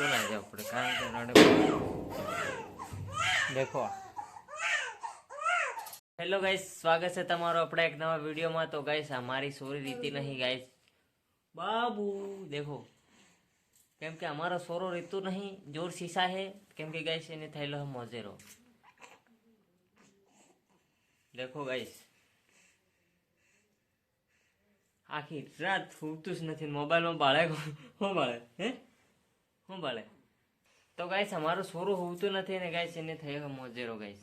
तो ना जाओ पड़े कारण के देखो। हेलो गाइस, स्वागत है तमारो अपना एक नवा वीडियो में। तो गाइस हमारी सोरी रीति नहीं गाइस बाबू देखो केम के हमारा सोरो रीतु नहीं जोर शीशा है केम के गाइस एने थैलो है मोजेरो। देखो गाइस आखी रात फूटતું જ નથી મોબાઈલમાં બાળે હું બાળે હે હું બાળે તો ગાઈસ અમારો સોરો હોતું નથી ને ગાઈસ એને થયો હે મોજેરો ગાઈસ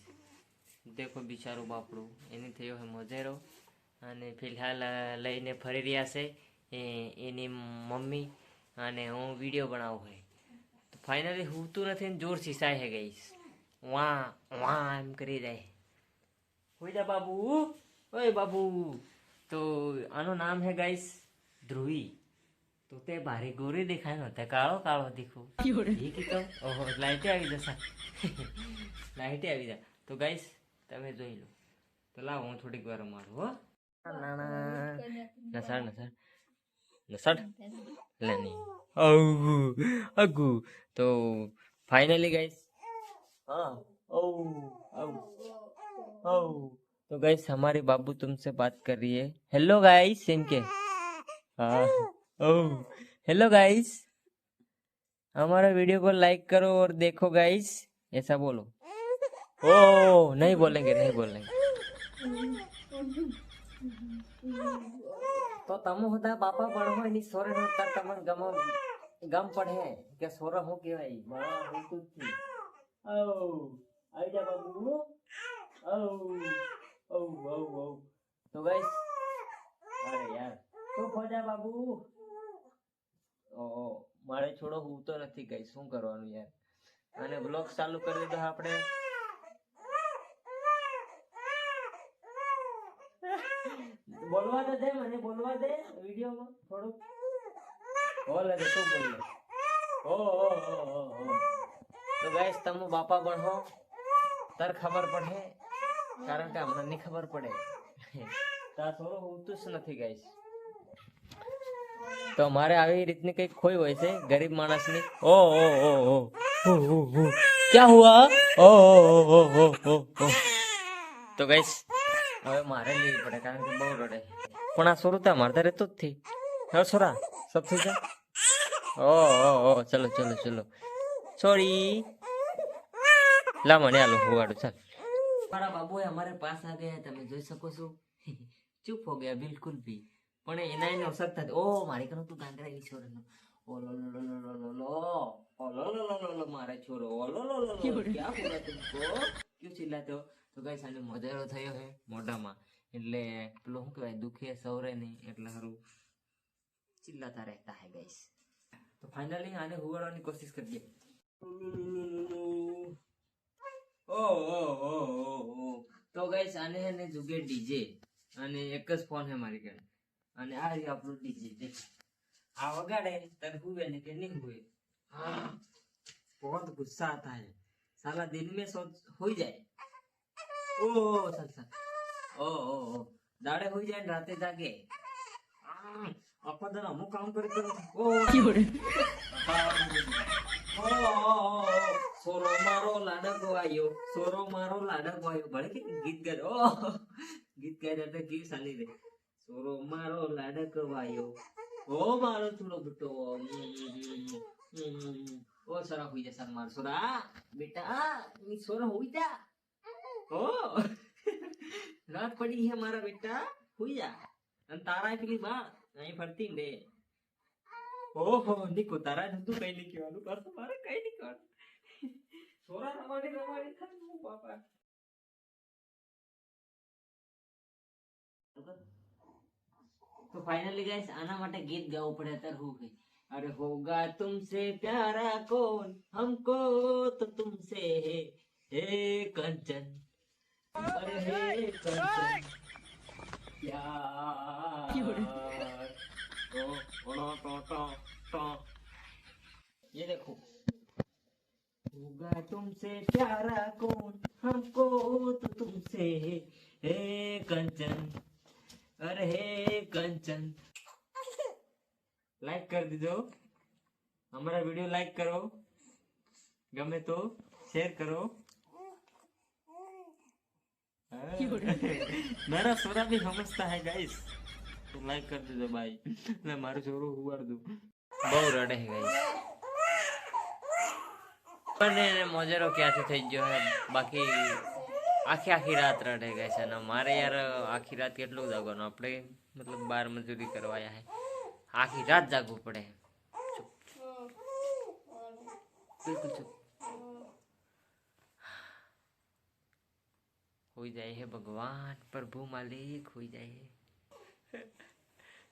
देखो बिचारो बापड़ू एने थयो है मोजेरो અને ફિલહાલ લઈને ફરી રહ્યા છે એની મમ્મી અને હું વિડિયો બનાવું છે તો ફાઇનલી હોતું નથી ને જોર સિસાય છે ગાઈસ વાહ વાહ એમ કરી જાય હોઈ જા બાબુ ઓય બાબુ। तो આનું નામ है गाइस ध्रुवी। तो ते भारी गोरी दिखाय न ते काळो काळो दिखो ये की तो ओहो लाइटे આવી જશે લાइटे આવી जा। तो गाइस તમે જોઈ લો તો લાવ હું થોડીક વાર મારું હો નાના નસડ નસડ નસડ લેની અગુ અગુ। तो फाइनली गाइस हाँ ओ ओ ओ तो गाइस हमारी बाबू तुमसे बात कर रही है। हेलो गाइस इनके हाँ ओ हेलो गाइस हमारा वीडियो को लाइक करो और देखो गाइस ऐसा बोलो। ओ नहीं बोलेंगे नहीं बोलेंगे। तो तम होता बापा बढ़ो नहीं सोरे होता तमन गम गम पढ़े के सोरा हो के भाई बड़ा हो कुछ थी ओ आई जा बाबू ओ ओ ओ ओ। तो गाइस अरे यार तो खोजा बाबू ओ मारे छोड़ो હું તો નથી ગાઈસ શું કરવાનું યાર અને બ્લોગ ચાલુ કરી દીધો આપણે। બોલવા તો દે મને બોલવા દે વિડિયોમાં થોડું બોલ દે તું બોલ ओ ओ ओ ओ। तो गाइस તમે બાપા બનો તાર ખબર પડે કારણ કે અમને નહીં ખબર પડે તા થોડો હોતું જ નથી ગાઈસ। तो हमारे આવી રીતની કઈ ખોઈ હોય છે ગરીબ માણસની। ओ ओ ओ ओ ओ क्या हुआ ओ ओ ओ ओ ओ। तो गाइस હવે મારે લેવી પડે કારણ કે બહુ રડે પણ આ સોરુતા મારતા રહેતો જ થી હવે સોરા सब ठीक है ओ ओ ओ चलो चलो चलो सॉरी ला મને આલો હુવાડો ચાલ। हमारा बाबू है हमारे पास आ गया है તમે જોઈ શકો છો ચૂપ हो गया बिल्कुल भी પણ એના એને અસર થાય ओ મારી કનો તું ગાંગરા ની છોરનો ओ लो लो लो लो लो लो ओ लो लो लो लो लो मारे छोरो ओ लो लो लो लो क्या हुआ तुमको क्यों चिल्लाते हो। तो गाइस આને મોજારો થયો હે મોઢામાં એટલે પેલો શું કહેવાય દુખે સવરે નહીં એટલે હારું चिल्लाता रहता है गाइस। तो फाइनली आने हुआड़વાની कोशिश કરીએ ओ ओ ओ ओ ओ। तो गाइस आने है ने जुगे डीजे અને એક જ ફોન है મારી ઘરે અને આ રહ્યું આપણું ડીજે દેખો આ વગાડે તને હુએ ને કે નહીં હુએ हाँ बहुत गुस्सा आता है साला दिन में सो हो जाए ओ चल चल ओ ओ ओ दाड़े हो जाए राते जागे आखो दिन अमु काम करी ओ सोरो मारो लाडको आयो सोरो मारो लाडको आयो भले के गीत गाय ओ गीत गाय जाते की साली रे सोरो मारो लाडको आयो ओ मारो छोड़ो बेटो ओ सोरा हुई जा सर मार सोरा बेटा नी सोरा हुई जा ओ रात पड़ी है हमारा बेटा हुई जा अन तारा पेली बात नहीं फरती दे ओहो निको तारा તું કઈ નહીં કહેવાનું પર તમારે કઈ નહીં કહેવાનું સોરા રમાડી રમાડી થાનું બાપા। तो फाइनली गाइस आना માટે ગીત ગાવું પડે અત્યારે હું કે अरे होगा तुमसे प्यारा कौन हमको तो तुमसे है हे कंचन अरे हे कंचन प्यार ये देखो होगा तुमसे प्यारा कौन हमको तो तुमसे है हे कंचन अरे हे कंचन। लाइक कर दीजिए हमारा वीडियो लाइक करो ગમે તો શેર કરો. મારા છોરા બી સમજતા હે ગાઈસ, તો લાઈક કરી દેજો ભાઈ. ને મારું છોરું ઉવાડ દઉં, બહુ રડે હે ગાઈસ. પણ એને મોજેરો ક્યાંથી થઈ ગયો હે, બાકી આખી રાત રડે ગાઈસ. અને મારે યાર આખી રાત કેટલું જાગવાનું, આપણે મતલબ બાર મજૂરી કરવા આયા હે, આખી રાત જાગવું પડે. બિલકુલ ચૂપ. હોઈ જાય હે ભગવાન, પ્રભુ માલિક હોઈ જાય હે.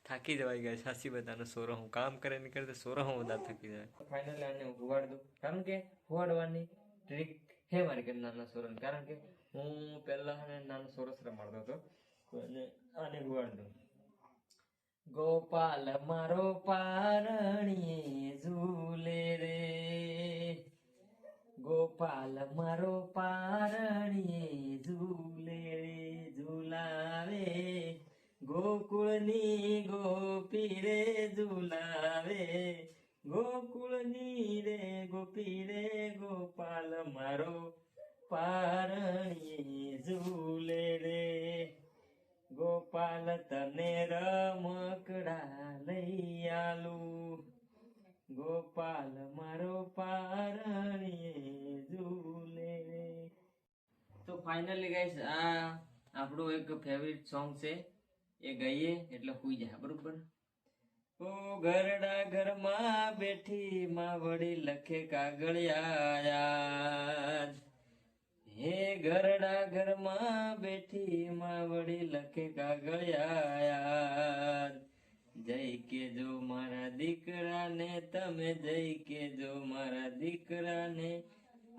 થાકી જવાય ગાઈસ, સાચી બતાનો સોરો હું કામ કરે નહીં કરતે સોરો હું બધા થાકી જાય. ફાઇનલી આને હું હુવાડ દઉં, કારણ કે હુવાડવાની ટ્રીક હે મારી ઘરે નાના સોરાને. કારણ કે હું પહેલા નાનો સોરસ રમાડતો હતો, તો આને હુવાડ દઉં. ગોપાલ મારો પારણીએ ઝૂલે રે, ગોપાલ મારો પારણીએ ઝૂલે રે, ઝૂલાવે ગોકુળની ગોપી રે, ઝૂલાવે ગોકુળની રે ગોપી રે, ગોપાલ મારો પારણીએ ઝૂલે રે, ગોપાલ તને રમકડા લઈ આલું, ગોપાલ મારો પારણીએ ઝૂલે રે. તો ફાઇનલી ગાઈસ, આ આપણું એક ફેવરિટ સોંગ છે, એ ગાઈએ એટલે હુઈ જાય બરોબર. ઓ ઘરડા ઘરમાં બેઠી માં વડી લખે કાગળિયા, હે ઘરડા ઘરમાં બેઠી માં વડી લખે કાગળિયા, જય કેજો મારા દીકરાને તમે, જય કેજો મારા દીકરાને,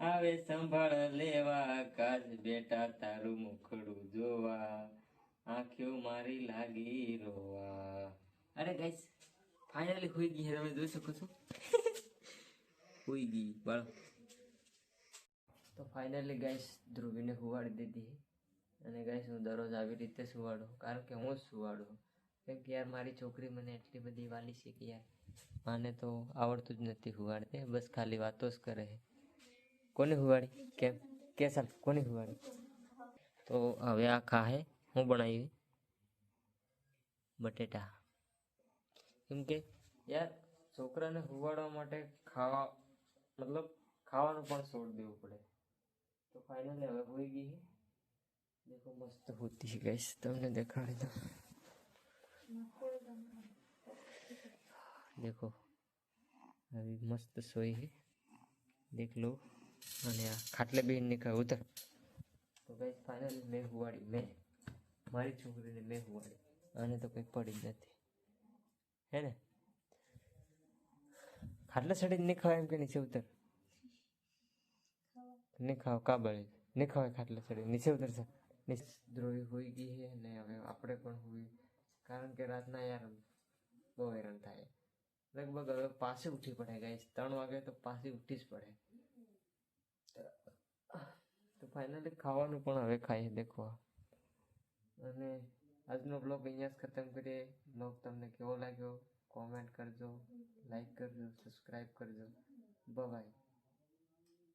આવે સંભાળ લેવા, કાજ બેટા તારું મુખડું જોવા, આંખ્યો મારી લાગી રોવા. અરે ગાઈસ ફાઇનલી હુઈ ગઈ, તમે જોઈ શકો છો. હુઈ ગઈ બાળો. તો ફાઇનલી ગાઈસ ધ્રુવીને હુવાડી દીધી. અને ગાઈસ હું દરરોજ આવી રીતે સુવાડું, કારણ કે હું જ સુવાડું. કેમ કે યાર મારી છોકરી મને એટલી બધી વાલી છે કે યાર આને તો આવડતું જ નથી હુવાડતે, બસ ખાલી વાતો જ કરે છે. કોને હુવાડી? કેમ કે સાલ કોને હુવાડી? તો હવે આ ખાહે હું બનાવી બટેટા. કેમ કે યાર છોકરાને હુવાડવા માટે ખાવાનું પણ છોડ દેવું પડે. તો ફાઇનલી હવે હોઈ ગઈ. દેખો મસ્ત હોતી है गाइस, તમને દેખાડી દો. देखो अभी मस्त सोई है, देख लो. અને આ ખાટલે બેન નીકળ ઉતર. તો ગાઈસ ફાઇનલી મેં હુવાડી, મારી છોકરીને મેં હુવાડી. આને તો કંઈ પડી જ નથી હે ને. ખાટલે ચડી નહીં ખાવ એમ કે નીચે ઉતર. નહીં ખાવ કા બળે, નહીં ખાવ ખાટલે ચડી નીચે ઉતરશે. ધ્રુવી હોઈ ગઈ છે ને હવે આપણે પણ હોઈ, કારણ કે રાતના યાર બહુ હેરાન થાય. લગભગ હવે પાછી ઉઠી પડે ગાઈસ, 3 વાગે તો પાછી ઉઠી જ પડે. તો ફાઇનલી ખાવાનું પણ હવે ખાઈએ દેખો. અને આજનો બ્લોગ અહીંયા જ ખતમ કરીએ. બ્લોગ તમને કેવો લાગ્યો કોમેન્ટ કરજો, લાઈક કરજો, સબસ્ક્રાઈબ કરજો. બાય.